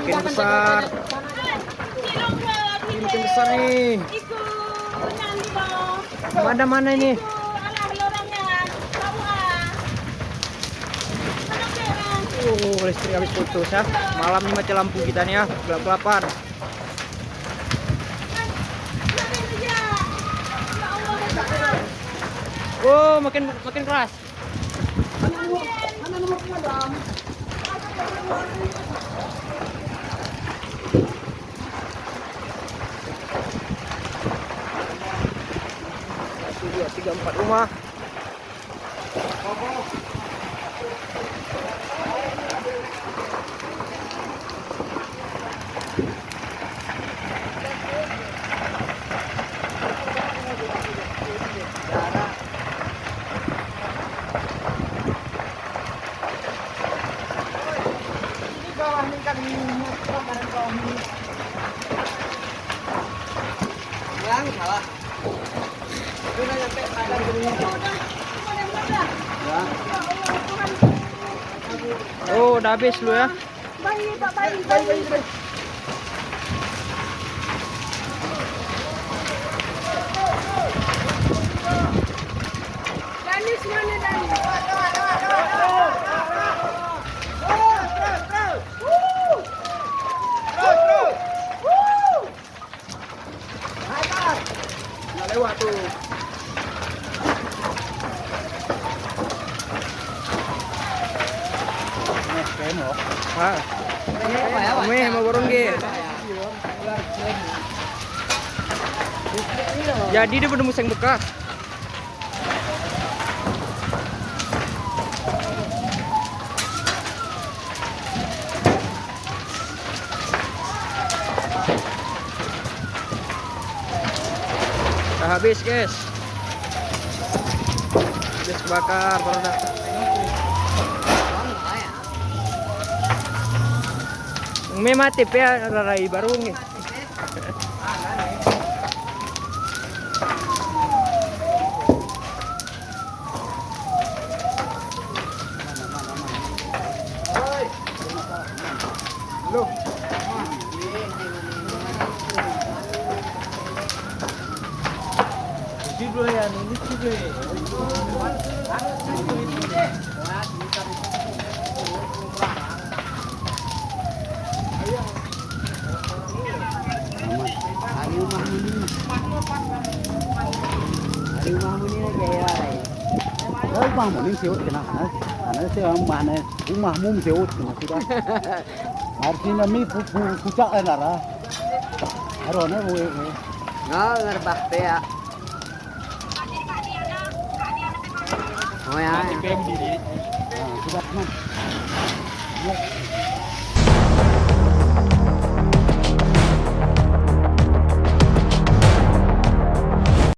Makin besar. Ini makin besar nih. Mana ini? Listrik habis putus ya. Malam ini mati lampu kita nih ya, gelap-gelapan. Oh, makin keras. Satu, dua, tiga, empat rumah. Salah. Udah nyampe padang gini. Oh, udah habis lu ya. Bayi, Pak, bayi. Danis mana Danis? Lewat tuh. Mau borong ge. Jadi dia udah museng bekas. Udah habis guys. Habis bakar produk. May mati pa raray barung eh. Halo. Siblo yan, ini siblo eh. Rumah mau siut kena karena saya mana rumah mum siut kena sudah. Artinya mi pucak lara. Arone we. Ngerbah teh ya. Oh ya. Sudah teman.